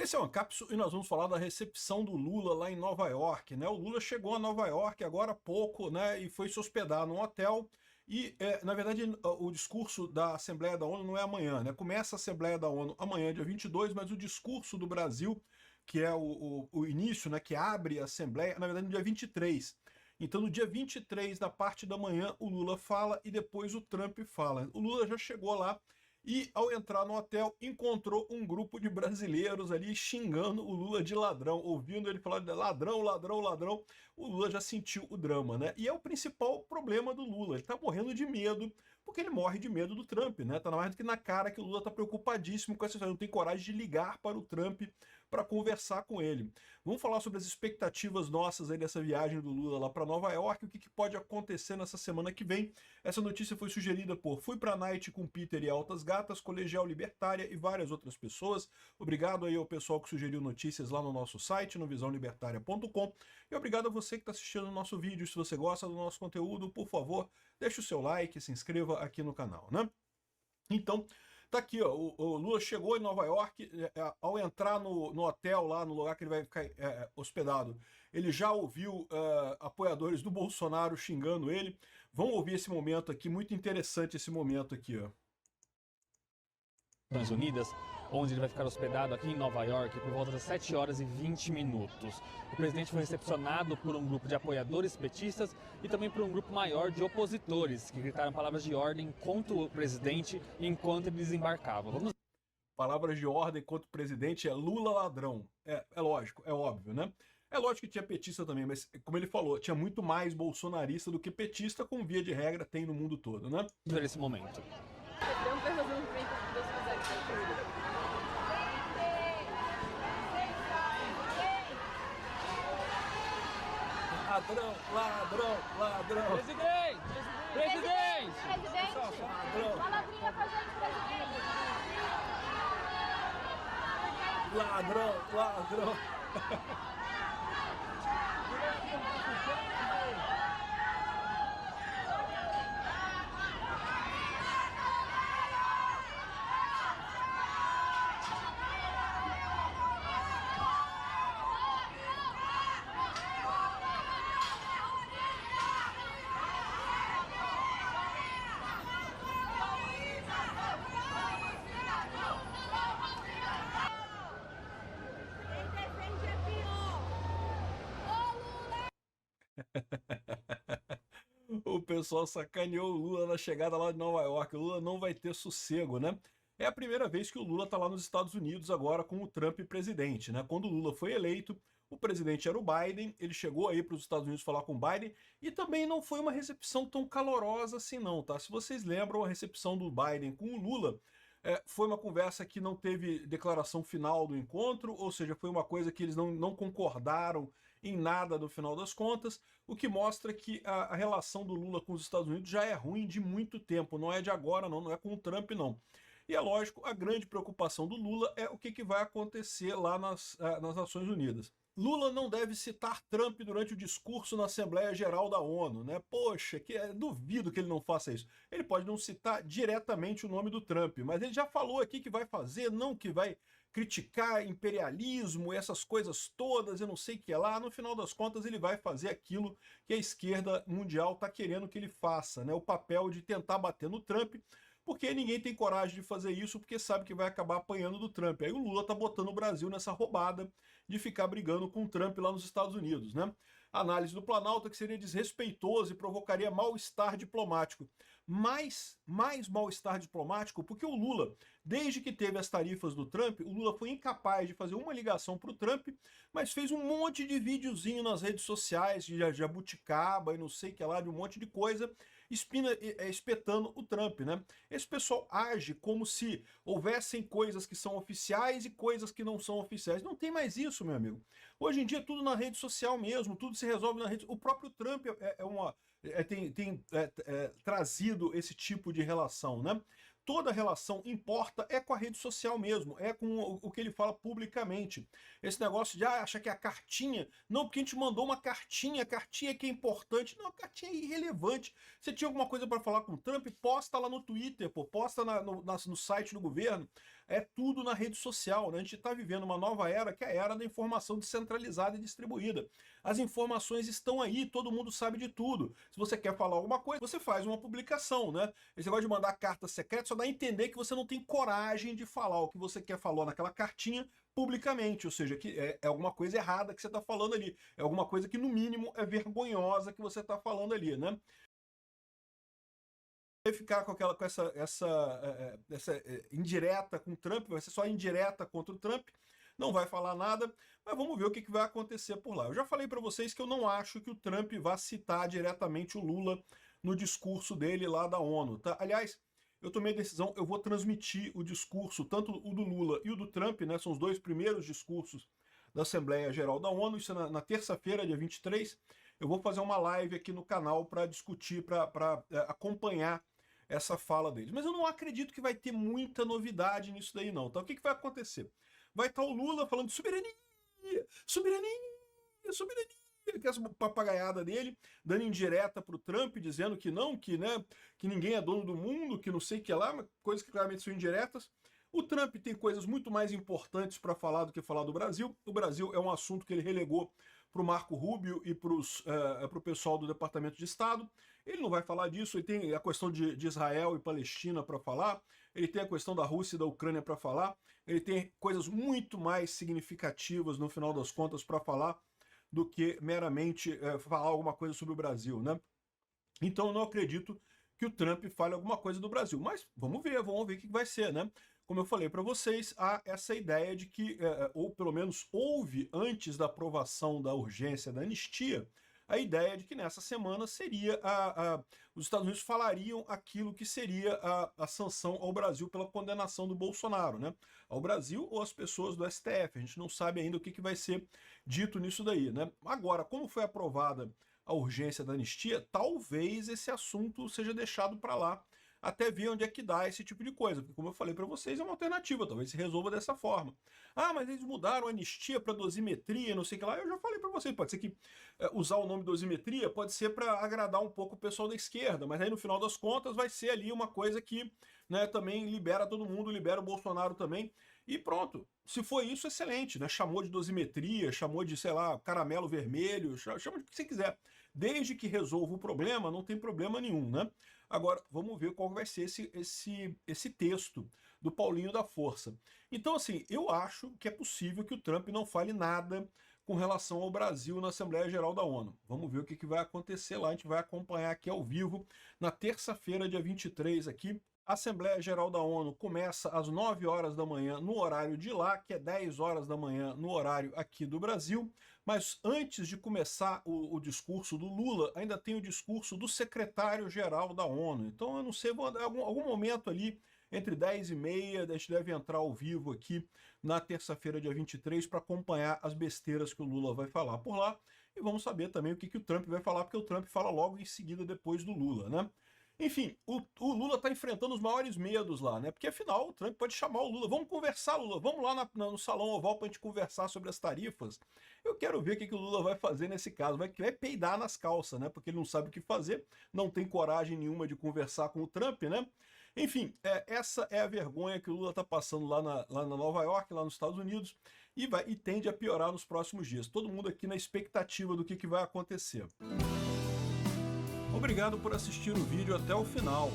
Esse é o Ancapsu e nós vamos falar da recepção do Lula lá em Nova York, né? O Lula chegou a Nova York agora há pouco, né? E foi se hospedar num hotel. E, na verdade, o discurso da Assembleia da ONU não é amanhã, né? Começa a Assembleia da ONU amanhã, dia 22, mas o discurso do Brasil, que é o início, né? Que abre a Assembleia, na verdade, no dia 23. Então, no dia 23, da parte da manhã, o Lula fala e depois o Trump fala. O Lula já chegou lá e, ao entrar no hotel, encontrou um grupo de brasileiros ali xingando o Lula de ladrão, ouvindo ele falar de ladrão, ladrão, ladrão. O Lula já sentiu o drama, né? E é o principal problema do Lula. Ele tá morrendo de medo, porque ele morre de medo do Trump, né? Tá mais do que na cara que o Lula tá preocupadíssimo com essa história, não tem coragem de ligar para o Trump para conversar com ele. Vamos falar sobre as expectativas nossas aí dessa viagem do Lula lá para Nova York, o que pode acontecer nessa semana que vem. Essa notícia foi sugerida por Fui Pra Night com Peter e Altas Gatas, Colegial Libertária e várias outras pessoas. Obrigado aí ao pessoal que sugeriu notícias lá no nosso site, no visãolibertaria.com. E obrigado a você que está assistindo o nosso vídeo. Se você gosta do nosso conteúdo, por favor, deixe o seu like, se inscreva aqui no canal, né? Então, tá aqui, ó, o Lula chegou em Nova York, ao entrar no hotel lá, no lugar que ele vai ficar hospedado, ele já ouviu apoiadores do Bolsonaro xingando ele. Vamos ouvir esse momento aqui, muito interessante esse momento aqui, ó. Nações Unidas, onde ele vai ficar hospedado aqui em Nova York por volta das 7 horas e 20 minutos. O presidente foi recepcionado por um grupo de apoiadores petistas e também por um grupo maior de opositores que gritaram palavras de ordem contra o presidente enquanto ele desembarcava. Palavras de ordem contra o presidente é Lula ladrão. É lógico, é óbvio, né? É lógico que tinha petista também, mas como ele falou, tinha muito mais bolsonarista do que petista, como via de regra tem no mundo todo, né? Ver esse momento. Ladrão, ladrão, ladrão. Presidente! Presidente! Presidente! Palavrinha pra gente, presidente! Ladrão, ladrão. O pessoal sacaneou o Lula na chegada lá de Nova York. O Lula não vai ter sossego, né? É a primeira vez que o Lula está lá nos Estados Unidos agora com o Trump presidente, né? Quando o Lula foi eleito, o presidente era o Biden, ele chegou aí para os Estados Unidos falar com o Biden e também não foi uma recepção tão calorosa assim não, tá? Se vocês lembram, a recepção do Biden com o Lula foi uma conversa que não teve declaração final do encontro, ou seja, foi uma coisa que eles não concordaram em nada no final das contas, o que mostra que a relação do Lula com os Estados Unidos já é ruim de muito tempo, não é de agora não é com o Trump não. E é lógico, a grande preocupação do Lula é o que vai acontecer lá nas Nações Unidas. Lula não deve citar Trump durante o discurso na Assembleia Geral da ONU, né? Poxa, duvido que ele não faça isso. Ele pode não citar diretamente o nome do Trump, mas ele já falou aqui que vai fazer, não que vai criticar imperialismo, essas coisas todas, eu não sei o que é lá. No final das contas, ele vai fazer aquilo que a esquerda mundial está querendo que ele faça, né? O papel de tentar bater no Trump, porque ninguém tem coragem de fazer isso, porque sabe que vai acabar apanhando do Trump. Aí o Lula tá botando o Brasil nessa roubada de ficar brigando com o Trump lá nos Estados Unidos, né? A análise do Planalto é que seria desrespeitoso e provocaria mal-estar diplomático. Mais mal-estar diplomático, porque o Lula, desde que teve as tarifas do Trump, o Lula foi incapaz de fazer uma ligação para o Trump, mas fez um monte de videozinho nas redes sociais, de jabuticaba e não sei o que lá, de um monte de coisa, espetando o Trump, né? Esse pessoal age como se houvessem coisas que são oficiais e coisas que não são oficiais. Não tem mais isso, meu amigo. Hoje em dia, tudo na rede social mesmo, tudo se resolve na rede. O próprio Trump tem trazido esse tipo de relação, né? Toda relação importa é com a rede social mesmo, é com o que ele fala publicamente. Esse negócio de achar que é a cartinha, não, porque a gente mandou uma cartinha, a cartinha que é importante. Não, a cartinha é irrelevante. Você tinha alguma coisa para falar com o Trump, posta lá no Twitter, pô, posta no site do governo. é tudo na rede social, né? A gente está vivendo uma nova era, que é a era da informação descentralizada e distribuída. As informações estão aí, todo mundo sabe de tudo. Se você quer falar alguma coisa, você faz uma publicação, né? Esse negócio de mandar carta secreta só dá a entender que você não tem coragem de falar o que você quer falar naquela cartinha publicamente, ou seja, que é alguma coisa errada que você está falando ali, é alguma coisa que no mínimo é vergonhosa que você está falando ali, né? Ficar com essa indireta com o Trump, vai ser só indireta contra o Trump, não vai falar nada, mas vamos ver o que vai acontecer por lá. Eu já falei para vocês que eu não acho que o Trump vá citar diretamente o Lula no discurso dele lá da ONU, tá? Aliás, eu tomei a decisão, eu vou transmitir o discurso, tanto o do Lula e o do Trump, né? São os dois primeiros discursos da Assembleia Geral da ONU, isso é na terça-feira, dia 23. Eu vou fazer uma live aqui no canal para discutir, para acompanhar essa fala deles. Mas eu não acredito que vai ter muita novidade nisso daí, não. Então, o que vai acontecer? Vai estar o Lula falando de soberania, soberania, soberania, que é essa papagaiada dele, dando indireta para o Trump, dizendo que não, que ninguém é dono do mundo, que não sei o que lá, coisas que claramente são indiretas. O Trump tem coisas muito mais importantes para falar do que falar do Brasil. O Brasil é um assunto que ele relegou para o Marco Rubio e para o pessoal do Departamento de Estado. Ele não vai falar disso, ele tem a questão de Israel e Palestina para falar, ele tem a questão da Rússia e da Ucrânia para falar, ele tem coisas muito mais significativas, no final das contas, para falar do que meramente falar alguma coisa sobre o Brasil, né? Então eu não acredito que o Trump fale alguma coisa do Brasil, mas vamos ver o que vai ser, né? Como eu falei para vocês, há essa ideia de que, ou pelo menos houve antes da aprovação da urgência da anistia, a ideia de que nessa semana seria os Estados Unidos falariam aquilo que seria a sanção ao Brasil pela condenação do Bolsonaro, né? Ao Brasil ou às pessoas do STF. A gente não sabe ainda o que vai ser dito nisso daí, né? Agora, como foi aprovada a urgência da anistia, talvez esse assunto seja deixado para lá, até ver onde é que dá esse tipo de coisa. Porque, como eu falei para vocês, é uma alternativa, talvez se resolva dessa forma. Ah, mas eles mudaram a anistia para dosimetria, não sei o que lá. Eu já falei para vocês, pode ser que usar o nome dosimetria pode ser para agradar um pouco o pessoal da esquerda, mas aí no final das contas vai ser ali uma coisa que, né, também libera todo mundo, libera o Bolsonaro também, e pronto. Se foi isso, excelente, né? Chamou de dosimetria, chamou de, sei lá, caramelo vermelho, chama de o que você quiser. Desde que resolva o problema, não tem problema nenhum, né? Agora, vamos ver qual vai ser esse texto do Paulinho da Força. Então, assim, eu acho que é possível que o Trump não fale nada com relação ao Brasil na Assembleia Geral da ONU. Vamos ver o que vai acontecer lá, a gente vai acompanhar aqui ao vivo, na terça-feira, dia 23, aqui. A Assembleia Geral da ONU começa às 9 horas da manhã no horário de lá, que é 10 horas da manhã no horário aqui do Brasil. Mas antes de começar o discurso do Lula, ainda tem o discurso do secretário-geral da ONU. Então, eu não sei, algum momento ali, entre 10h30, a gente deve entrar ao vivo aqui na terça-feira, dia 23, para acompanhar as besteiras que o Lula vai falar por lá. E vamos saber também o que o Trump vai falar, porque o Trump fala logo em seguida, depois do Lula, né? Enfim, o Lula está enfrentando os maiores medos lá, né? Porque afinal o Trump pode chamar o Lula. Vamos conversar, Lula. Vamos lá no Salão Oval para a gente conversar sobre as tarifas. Eu quero ver o que o Lula vai fazer nesse caso. Vai peidar nas calças, né? Porque ele não sabe o que fazer, não tem coragem nenhuma de conversar com o Trump, né? Enfim, essa é a vergonha que o Lula está passando lá na Nova York, lá nos Estados Unidos, e tende a piorar nos próximos dias. Todo mundo aqui na expectativa do que vai acontecer. Obrigado por assistir o vídeo até o final.